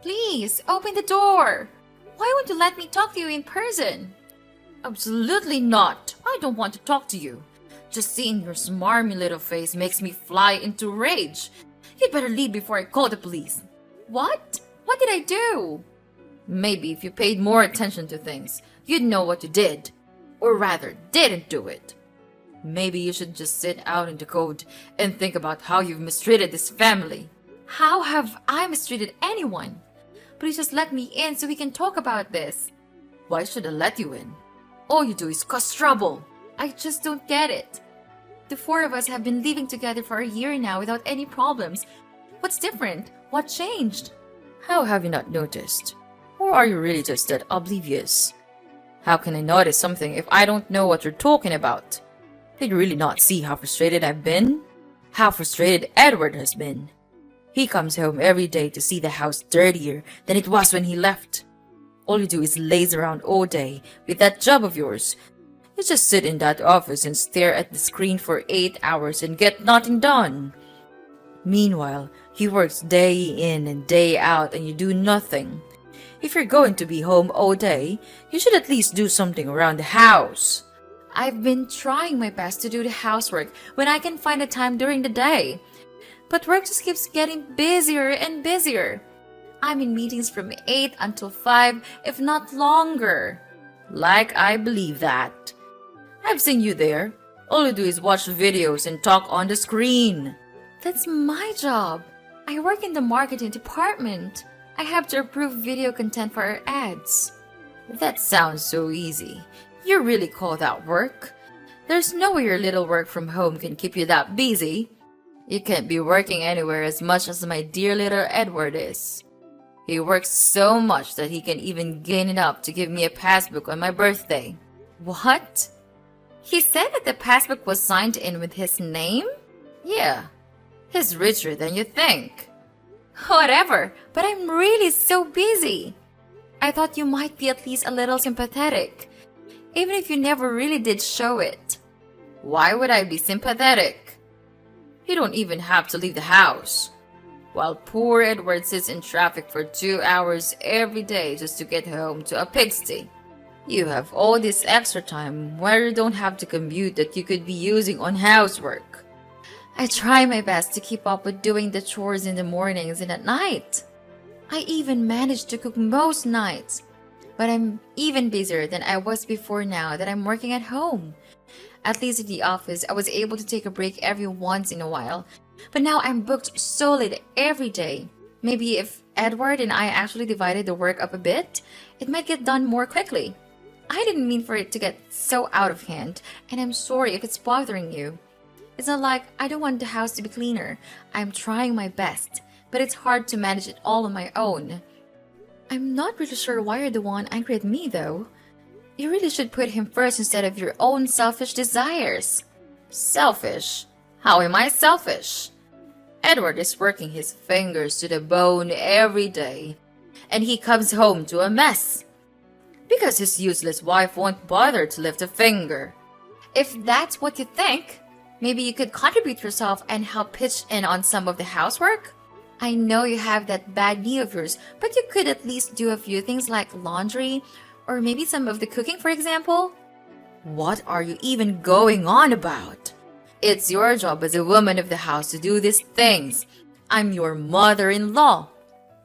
Please, open the door. Why won't you let me talk to you in person? Absolutely not. I don't want to talk to you. Just seeing your smarmy little face makes me fly into rage. You'd better leave before I call the police. What? What did I do? Maybe if you paid more attention to things, you'd know what you did. Or rather, didn't do it. Maybe you should just sit out in the cold and think about how you've mistreated this family. How have I mistreated anyone? Please just let me in so we can talk about this. Why should I let you in? All you do is cause trouble. I just don't get it. The four of us have been living together for a year now without any problems. What's different? What changed? How have you not noticed? Or are you really just that oblivious? How can I notice something if I don't know what you're talking about? Did you really not see how frustrated I've been? How frustrated Edward has been? He comes home every day to see the house dirtier than it was when he left. All you do is laze around all day with that job of yours. You just sit in that office and stare at the screen for 8 hours and get nothing done. Meanwhile, he works day in and day out and you do nothing. If you're going to be home all day, you should at least do something around the house. I've been trying my best to do the housework when I can find the time during the day. But work just keeps getting busier and busier. I'm in meetings from 8 until 5, if not longer. Like I believe that. I've seen you there. All you do is watch videos and talk on the screen. That's my job. I work in the marketing department. I have to approve video content for our ads. That sounds so easy. You really call that work? There's no way your little work from home can keep you that busy. You can't be working anywhere as much as my dear little Edward is. He works so much that he can even gain it up to give me a passbook on my birthday. What? He said that the passbook was signed in with his name? Yeah. He's richer than you think. Whatever, but I'm really so busy. I thought you might be at least a little sympathetic, even if you never really did show it. Why would I be sympathetic? You don't even have to leave the house. While poor Edward sits in traffic for 2 hours every day just to get home to a pigsty. You have all this extra time where you don't have to commute that you could be using on housework. I try my best to keep up with doing the chores in the mornings and at night. I even manage to cook most nights. But I'm even busier than I was before now that I'm working at home. At least at the office, I was able to take a break every once in a while. But now I'm booked solid every day. Maybe if Edward and I actually divided the work up a bit, it might get done more quickly. I didn't mean for it to get so out of hand, and I'm sorry if it's bothering you. It's not like I don't want the house to be cleaner. I'm trying my best, but it's hard to manage it all on my own. I'm not really sure why you're the one angry at me, though. You really should put him first instead of your own selfish desires. Selfish? How am I selfish? Edward is working his fingers to the bone every day, and he comes home to a mess. Because his useless wife won't bother to lift a finger. If that's what you think, maybe you could contribute yourself and help pitch in on some of the housework? I know you have that bad knee of yours, but you could at least do a few things like laundry, or maybe some of the cooking, for example. What are you even going on about? It's your job as a woman of the house to do these things. I'm your mother-in-law.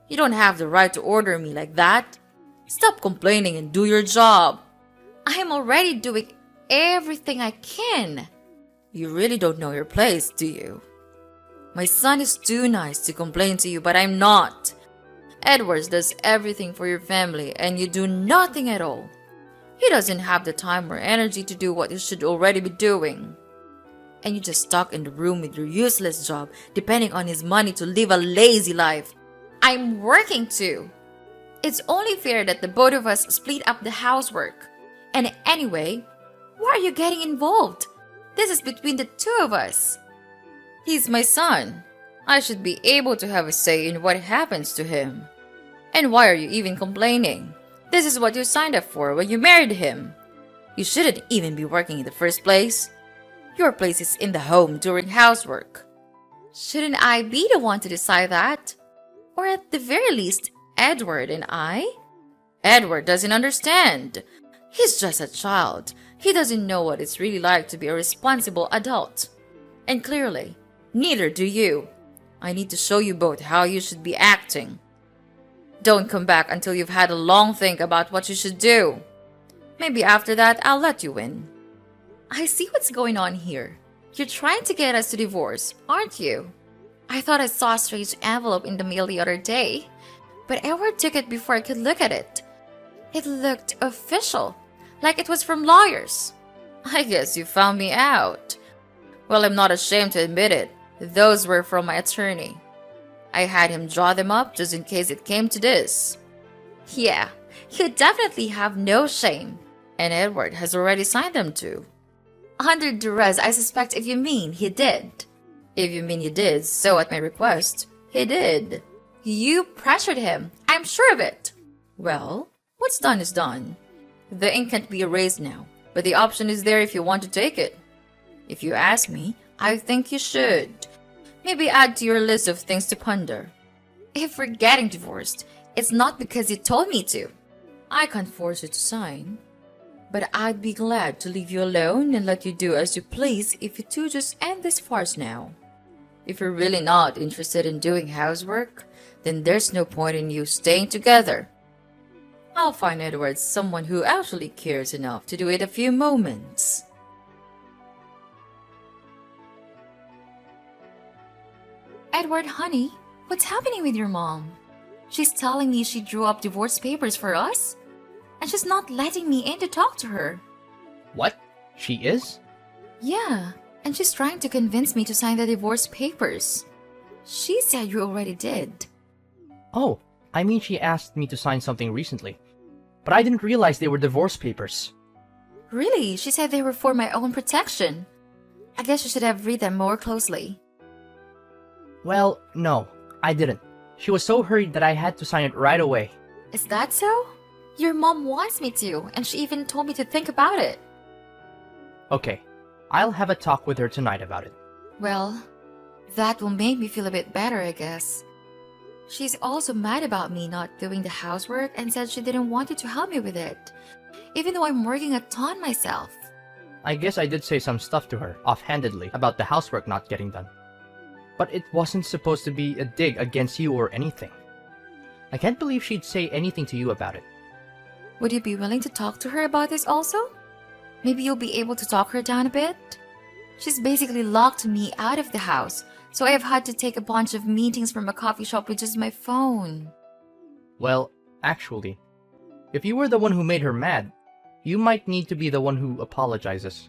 You don't have the right to order me like that. Stop complaining and do your job. I am already doing everything I can. You really don't know your place, do you? My son is too nice to complain to you, but I'm not. Edwards does everything for your family, and you do nothing at all. He doesn't have the time or energy to do what he should already be doing. And you just stuck in the room with your useless job, depending on his money to live a lazy life. I'm working too. It's only fair that the both of us split up the housework. And anyway, why are you getting involved? This is between the two of us. He's my son. I should be able to have a say in what happens to him. And why are you even complaining? This is what you signed up for when you married him. You shouldn't even be working in the first place. Your place is in the home during housework. Shouldn't I be the one to decide that? Or at the very least, Edward and I? Edward doesn't understand. He's just a child. He doesn't know what it's really like to be a responsible adult. And clearly, neither do you. I need to show you both how you should be acting. Don't come back until you've had a long think about what you should do. Maybe after that, I'll let you win. I see what's going on here. You're trying to get us to divorce, aren't you? I thought I saw a strange envelope in the mail the other day, but Edward took it before I could look at it. It looked official, like it was from lawyers. I guess you found me out. Well, I'm not ashamed to admit it. Those were from my attorney. I had him draw them up just in case it came to this. Yeah, you definitely have no shame. And Edward has already signed them too. Under duress, I suspect if you mean he did. If you mean he did, so at my request, he did. You pressured him. I'm sure of it. Well, what's done is done. The ink can't be erased now, but the option is there if you want to take it. If you ask me, I think you should. Maybe add to your list of things to ponder. If we're getting divorced, it's not because you told me to. I can't force you to sign. But I'd be glad to leave you alone and let you do as you please if you two just end this farce now. If you're really not interested in doing housework, then there's no point in you staying together. I'll find Edward someone who actually cares enough to do it a few moments. Edward, honey, what's happening with your mom? She's telling me she drew up divorce papers for us? And she's not letting me in to talk to her. What? She is? Yeah, and she's trying to convince me to sign the divorce papers. She said you already did. Oh, I mean she asked me to sign something recently. But I didn't realize they were divorce papers. Really? She said they were for my own protection. I guess you should have read them more closely. Well, no, I didn't. She was so hurried that I had to sign it right away. Is that so? Your mom wants me to, and she even told me to think about it. Okay, I'll have a talk with her tonight about it. Well, that will make me feel a bit better, I guess. She's also mad about me not doing the housework and said she didn't want you to help me with it, even though I'm working a ton myself. I guess I did say some stuff to her, offhandedly, about the housework not getting done. But it wasn't supposed to be a dig against you or anything. I can't believe she'd say anything to you about it. Would you be willing to talk to her about this also? Maybe you'll be able to talk her down a bit? She's basically locked me out of the house, so I've had to take a bunch of meetings from a coffee shop with just my phone. Well, actually, if you were the one who made her mad, you might need to be the one who apologizes.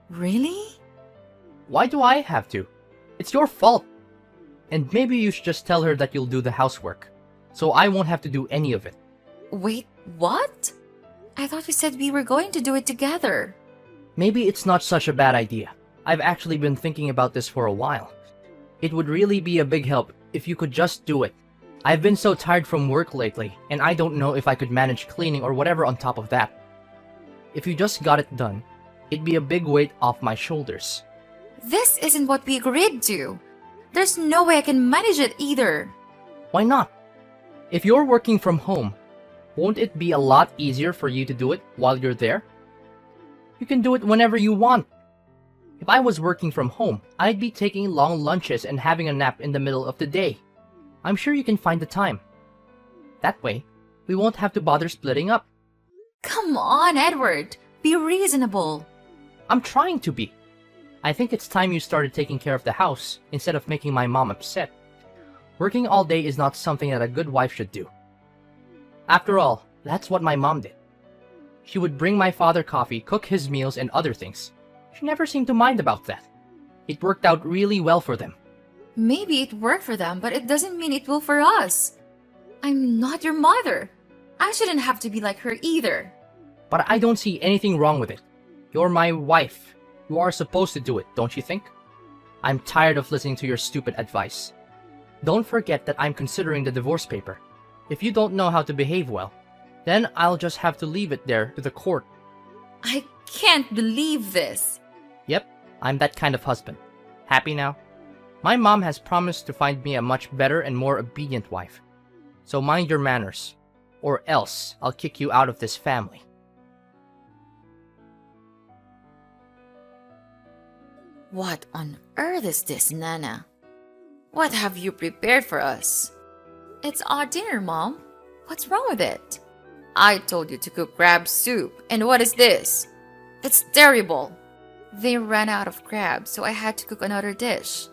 Really? Why do I have to? It's your fault. And maybe you should just tell her that you'll do the housework, so I won't have to do any of it. Wait, what? I thought we said we were going to do it together. Maybe it's not such a bad idea. I've actually been thinking about this for a while. It would really be a big help if you could just do it. I've been so tired from work lately, and I don't know if I could manage cleaning or whatever on top of that. If you just got it done, it'd be a big weight off my shoulders. This isn't what we agreed to. There's no way I can manage it either. Why not? If you're working from home, won't it be a lot easier for you to do it while you're there? You can do it whenever you want. If I was working from home, I'd be taking long lunches and having a nap in the middle of the day. I'm sure you can find the time. That way, we won't have to bother splitting up. Come on, Edward. Be reasonable. I'm trying to be. I think it's time you started taking care of the house instead of making my mom upset. Working all day is not something that a good wife should do. After all, that's what my mom did. She would bring my father coffee, cook his meals, and other things. She never seemed to mind about that. It worked out really well for them. Maybe it worked for them, but it doesn't mean it will for us. I'm not your mother. I shouldn't have to be like her either. But I don't see anything wrong with it. You're my wife. You are supposed to do it, don't you think? I'm tired of listening to your stupid advice. Don't forget that I'm considering the divorce paper. If you don't know how to behave well, then I'll just have to leave it there to the court. I can't believe this. Yep, I'm that kind of husband. Happy now? My mom has promised to find me a much better and more obedient wife. So mind your manners, or else I'll kick you out of this family. What on earth is this, Nana? What have you prepared for us? It's our dinner, Mom. What's wrong with it? I told you to cook crab soup, and what is this? It's terrible. They ran out of crabs, so I had to cook another dish.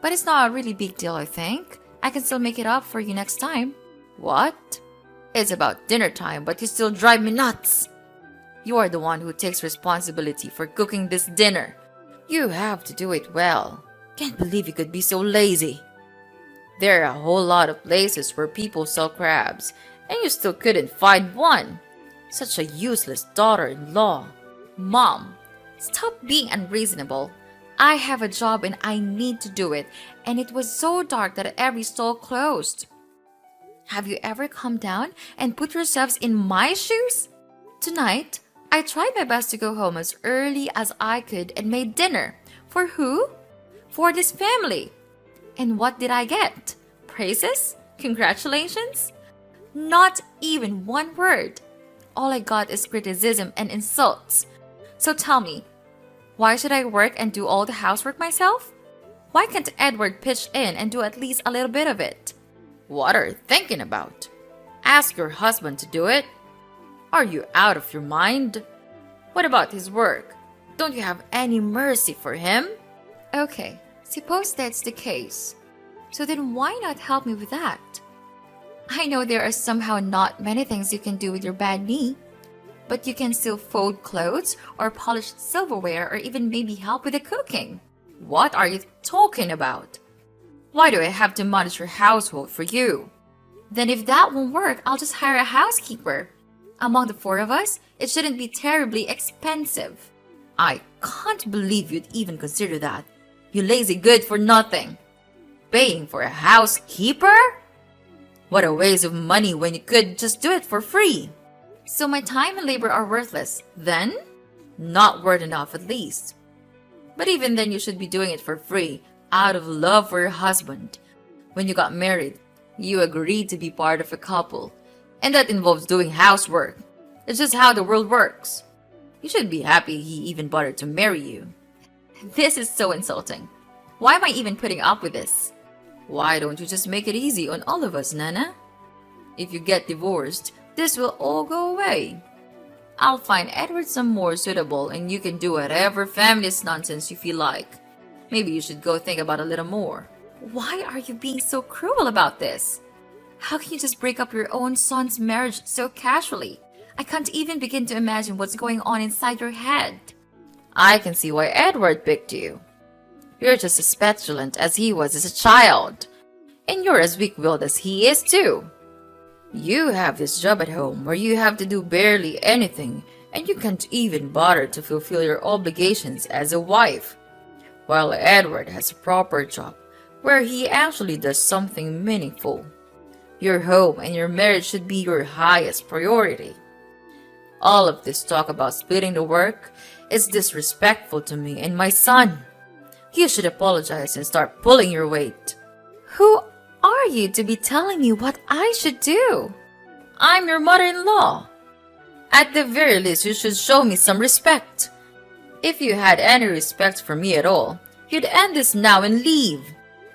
But it's not a really big deal, I think. I can still make it up for you next time. What? It's about dinner time, but you still drive me nuts. You are the one who takes responsibility for cooking this dinner. You have to do it well. Can't believe you could be so lazy. There are a whole lot of places where people sell crabs, and you still couldn't find one. Such a useless daughter-in-law. Mom, stop being unreasonable. I have a job and I need to do it, and it was so dark that every stall closed. Have you ever come down and put yourselves in my shoes? Tonight, I tried my best to go home as early as I could and made dinner. For who? For this family. And what did I get? Praises? Congratulations? Not even one word. All I got is criticism and insults. So tell me, why should I work and do all the housework myself? Why can't Edward pitch in and do at least a little bit of it? What are you thinking about? Ask your husband to do it. Are you out of your mind? What about his work? Don't you have any mercy for him? Okay, suppose that's the case. So then why not help me with that? I know there are somehow not many things you can do with your bad knee, but you can still fold clothes or polish silverware or even maybe help with the cooking. What are you talking about? Why do I have to manage your household for you? Then if that won't work, I'll just hire a housekeeper. Among the four of us, it shouldn't be terribly expensive. I can't believe you'd even consider that. You lazy good for nothing. Paying for a housekeeper? What a waste of money when you could just do it for free. So my time and labor are worthless, then? Not worth enough at least. But even then you should be doing it for free, out of love for your husband. When you got married, you agreed to be part of a couple, and that involves doing housework. It's just how the world works. You should be happy he even bothered to marry you. This is so insulting. Why am I even putting up with this? Why don't you just make it easy on all of us, Nana? If you get divorced, this will all go away. I'll find Edward some more suitable and you can do whatever feminist nonsense you feel like. Maybe you should go think about it a little more. Why are you being so cruel about this? How can you just break up your own son's marriage so casually? I can't even begin to imagine what's going on inside your head. I can see why Edward picked you. You're just as petulant as he was as a child. And you're as weak-willed as he is too. You have this job at home where you have to do barely anything and you can't even bother to fulfill your obligations as a wife. While Edward has a proper job where he actually does something meaningful. Your home and your marriage should be your highest priority. All of this talk about splitting the work is disrespectful to me and my son. You should apologize and start pulling your weight. Who are you to be telling me what I should do? I'm your mother-in-law. At the very least, you should show me some respect. If you had any respect for me at all, you'd end this now and leave.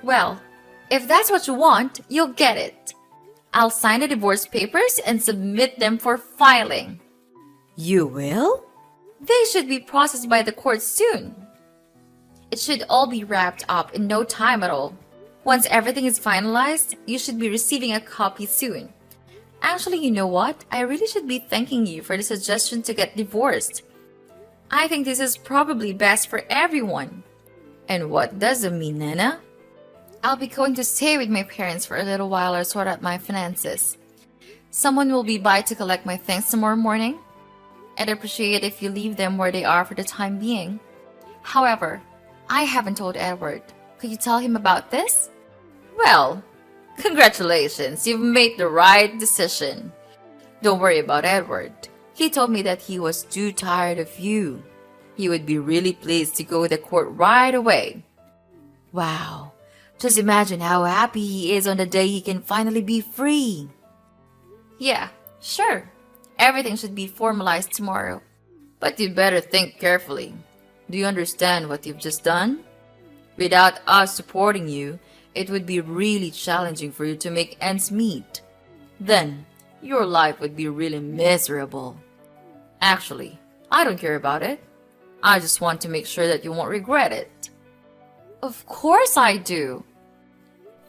Well, if that's what you want, you'll get it. I'll sign the divorce papers and submit them for filing. You will? They should be processed by the court soon. It should all be wrapped up in no time at all. Once everything is finalized, you should be receiving a copy soon. Actually, you know what? I really should be thanking you for the suggestion to get divorced. I think this is probably best for everyone. And what does it mean, Nana? I'll be going to stay with my parents for a little while or sort out my finances. Someone will be by to collect my things tomorrow morning. I'd appreciate if you leave them where they are for the time being. However, I haven't told Edward. Could you tell him about this? Well, congratulations, you've made the right decision. Don't worry about Edward. He told me that he was too tired of you. He would be really pleased to go to the court right away. Wow, Just imagine how happy he is on the day he can finally be free. Yeah, sure. Everything should be formalized tomorrow. But you'd better think carefully. Do you understand what you've just done? Without us supporting you, it would be really challenging for you to make ends meet. Then, your life would be really miserable. Actually, I don't care about it. I just want to make sure that you won't regret it. Of course I do.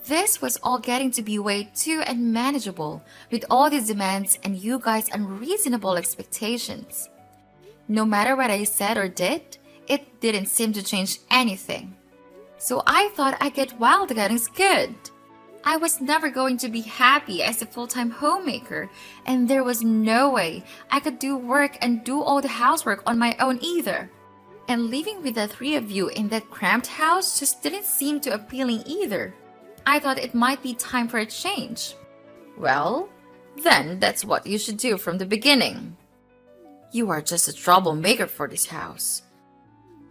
This was all getting to be way too unmanageable with all these demands and you guys' unreasonable expectations. No matter what I said or did, it didn't seem to change anything. So I thought I'd get wild again is good. I was never going to be happy as a full-time homemaker, and there was no way I could do work and do all the housework on my own either. And living with the three of you in that cramped house just didn't seem too appealing either. I thought it might be time for a change. Well, then that's what you should do from the beginning. You are just a troublemaker for this house.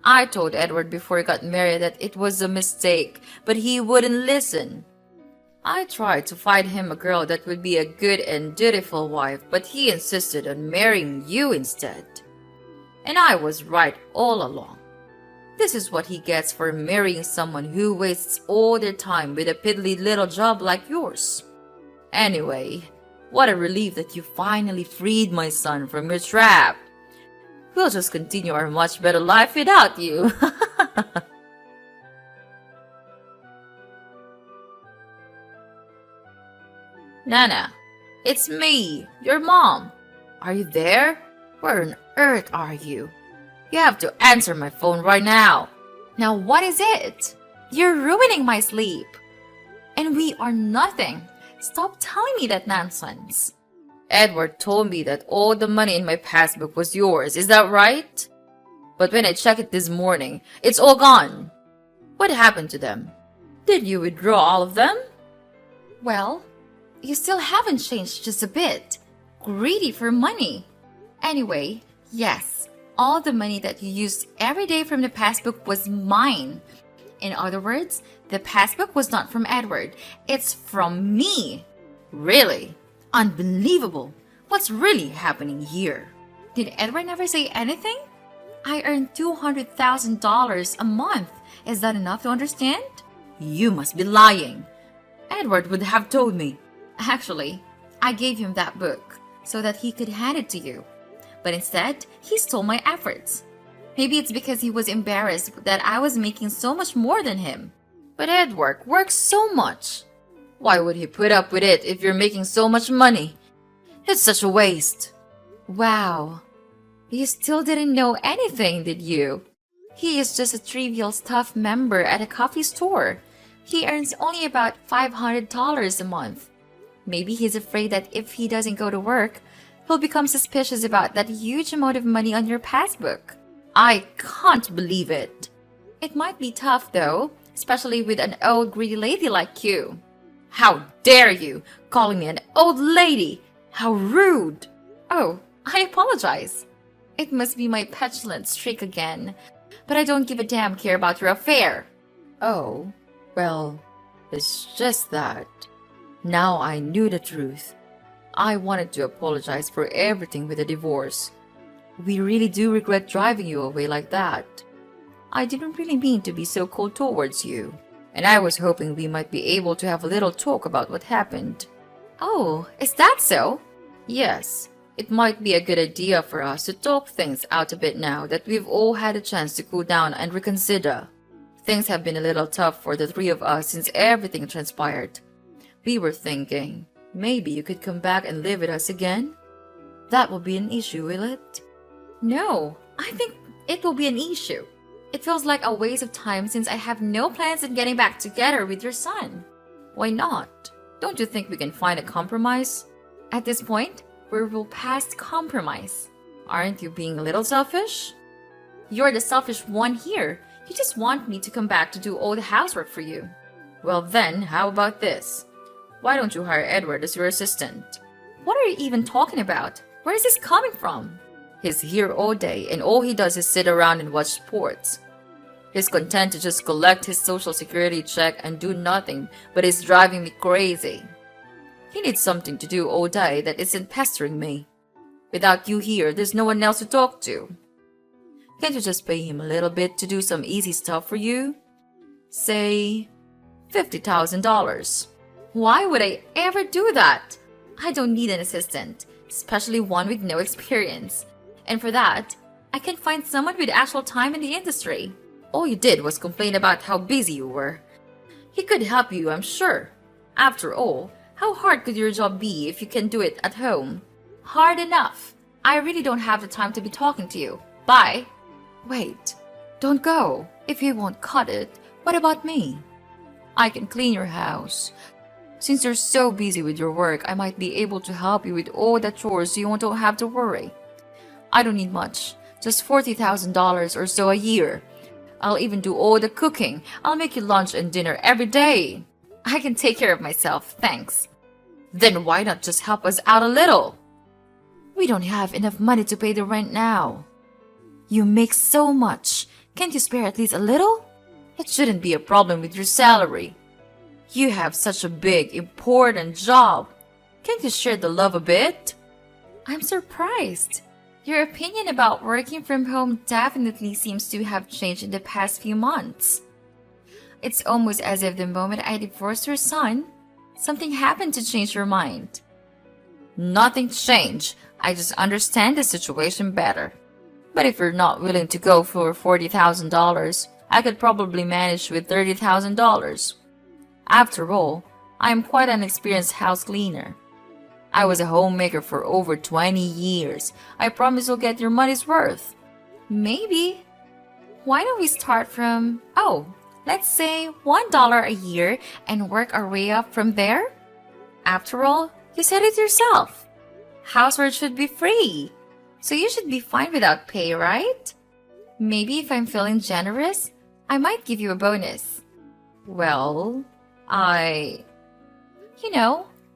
I told Edward before he got married that it was a mistake, but he wouldn't listen. I tried to find him a girl that would be a good and dutiful wife, but he insisted on marrying you instead. And I was right all along. This is what he gets for marrying someone who wastes all their time with a piddly little job like yours. Anyway, what a relief that you finally freed my son from your trap. We'll just continue our much better life without you. Nana, it's me, your mom. Are you there? Where on earth are you? You have to answer my phone right now. Now what is it? You're ruining my sleep. And we are nothing. Stop telling me that nonsense. Edward told me that all the money in my passbook was yours, is that right? But when I checked it this morning, it's all gone. What happened to them? Did you withdraw all of them? Well, you still haven't changed just a bit. Greedy for money. Anyway, yes, all the money that you used every day from the passbook was mine. In other words, the passbook was not from Edward. It's from me. Really? Unbelievable. What's really happening here? Did Edward never say anything? I earn $200,000 a month. Is that enough to understand? You must be lying. Edward would have told me. Actually, I gave him that book so that he could hand it to you. But instead, he stole my efforts. Maybe it's because he was embarrassed that I was making so much more than him. But Edward works so much. Why would he put up with it if you're making so much money? It's such a waste. Wow. You still didn't know anything, did you? He is just a trivial staff member at a coffee store. He earns only about $500 a month. Maybe he's afraid that if he doesn't go to work, he'll become suspicious about that huge amount of money on your passbook. I can't believe it. It might be tough though, especially with an old greedy lady like you. How dare you, calling me an old lady? How rude! Oh, I apologize. It must be my petulant streak again, but I don't give a damn care about your affair. Oh, well, it's just that. Now I knew the truth. I wanted to apologize for everything with the divorce. We really do regret driving you away like that. I didn't really mean to be so cold towards you, and I was hoping we might be able to have a little talk about what happened. Oh, is that so? Yes, it might be a good idea for us to talk things out a bit now that we've all had a chance to cool down and reconsider. Things have been a little tough for the three of us since everything transpired. We were thinking, maybe you could come back and live with us again? That will be an issue, will it? No, I think it will be an issue. It feels like a waste of time since I have no plans on getting back together with your son. Why not? Don't you think we can find a compromise? At this point, we're well past compromise. Aren't you being a little selfish? You're the selfish one here. You just want me to come back to do all the housework for you. Well then, how about this? Why don't you hire Edward as your assistant? What are you even talking about? Where is this coming from? He's here all day and all he does is sit around and watch sports. He's content to just collect his social security check and do nothing, but it's driving me crazy. He needs something to do all day that isn't pestering me. Without you here, there's no one else to talk to. Can't you just pay him a little bit to do some easy stuff for you? Say, $50,000. Why would I ever do that? I don't need an assistant, especially one with no experience. And for that, I can find someone with actual time in the industry. All you did was complain about how busy you were. He could help you, I'm sure. After all, how hard could your job be if you can do it at home? Hard enough. I really don't have the time to be talking to you. Bye. Wait, don't go. If you won't cut it, what about me? I can clean your house. Since you're so busy with your work, I might be able to help you with all the chores so you don't have to worry. I don't need much, just $40,000 or so a year. I'll even do all the cooking. I'll make you lunch and dinner every day. I can take care of myself, thanks. Then why not just help us out a little? We don't have enough money to pay the rent now. You make so much. Can't you spare at least a little? It shouldn't be a problem with your salary. You have such a big, important job. Can't you share the love a bit? I'm surprised. Your opinion about working from home definitely seems to have changed in the past few months. It's almost as if the moment I divorced your son, something happened to change your mind. Nothing changed. I just understand the situation better. But if you're not willing to go for $40,000, I could probably manage with $30,000. After all, I am quite an experienced house cleaner. I was a homemaker for over 20 years. I promise you'll get your money's worth. Maybe. Why don't we start from, let's say $1 a year and work our way up from there? After all, you said it yourself. Housework should be free. So you should be fine without pay, right? Maybe if I'm feeling generous, I might give you a bonus. Well, I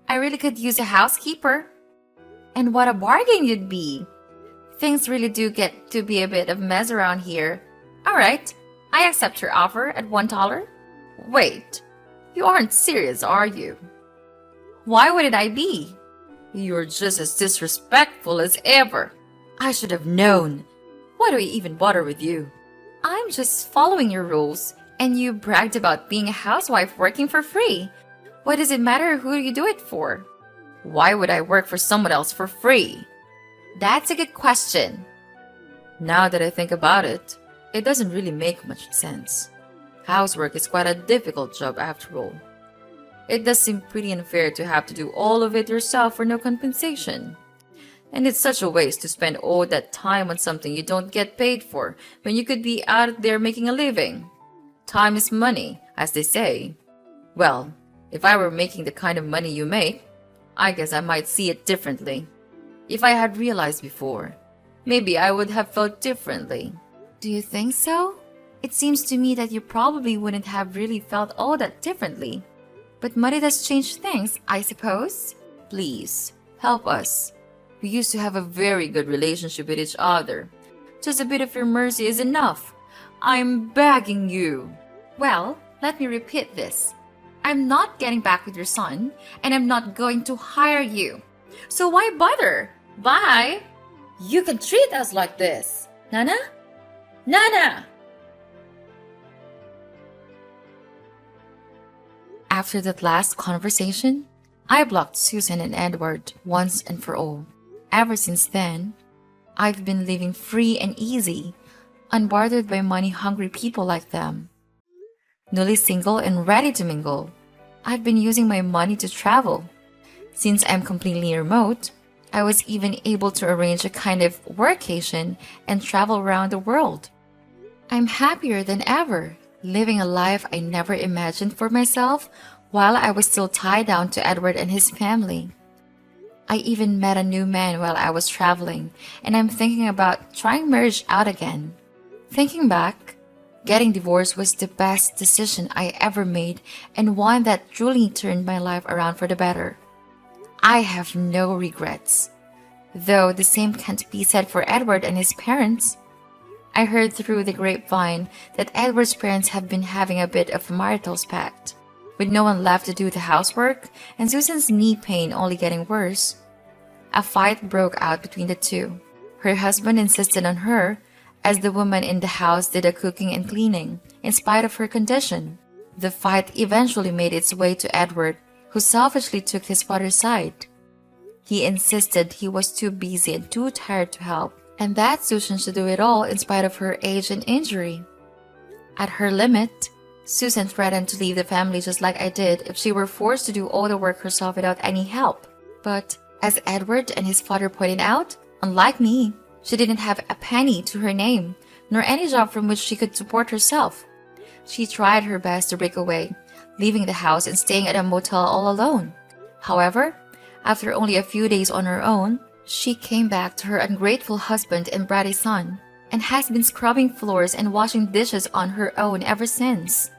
really could use a housekeeper. And what a bargain you'd be. Things really do get to be a bit of a mess around here. Alright, I accept your offer at $1. Wait, you aren't serious, are you? Why wouldn't I be? You're just as disrespectful as ever. I should have known. Why do I even bother with you? I'm just following your rules, and you bragged about being a housewife working for free. Why does it matter who you do it for? Why would I work for someone else for free? That's a good question. Now that I think about it, it doesn't really make much sense. Housework is quite a difficult job after all. It does seem pretty unfair to have to do all of it yourself for no compensation. And it's such a waste to spend all that time on something you don't get paid for when you could be out there making a living. Time is money, as they say. Well, if I were making the kind of money you make, I guess I might see it differently. If I had realized before, maybe I would have felt differently. Do you think so? It seems to me that you probably wouldn't have really felt all that differently. But money does change things, I suppose. Please, help us. We used to have a very good relationship with each other. Just a bit of your mercy is enough. I'm begging you. Well, let me repeat this. I'm not getting back with your son, and I'm not going to hire you. So why bother? Bye. You can treat us like this. Nana? Nana! After that last conversation, I blocked Susan and Edward once and for all. Ever since then, I've been living free and easy, unbothered by money-hungry people like them. Newly single and ready to mingle, I've been using my money to travel. Since I'm completely remote, I was even able to arrange a kind of workation and travel around the world. I'm happier than ever, living a life I never imagined for myself while I was still tied down to Edward and his family. I even met a new man while I was traveling, and I'm thinking about trying marriage out again. Thinking back, getting divorced was the best decision I ever made and one that truly turned my life around for the better. I have no regrets, though the same can't be said for Edward and his parents. I heard through the grapevine that Edward's parents have been having a bit of a marital spat, with no one left to do the housework and Susan's knee pain only getting worse. A fight broke out between the two. Her husband insisted on her, as the woman in the house did the cooking and cleaning, in spite of her condition. The fight eventually made its way to Edward, who selfishly took his father's side. He insisted he was too busy and too tired to help, and that Susan should do it all in spite of her age and injury. At her limit, Susan threatened to leave the family just like I did if she were forced to do all the work herself without any help. But, as Edward and his father pointed out, unlike me, she didn't have a penny to her name, nor any job from which she could support herself. She tried her best to break away, leaving the house and staying at a motel all alone. However, after only a few days on her own, she came back to her ungrateful husband and bratty son, and has been scrubbing floors and washing dishes on her own ever since.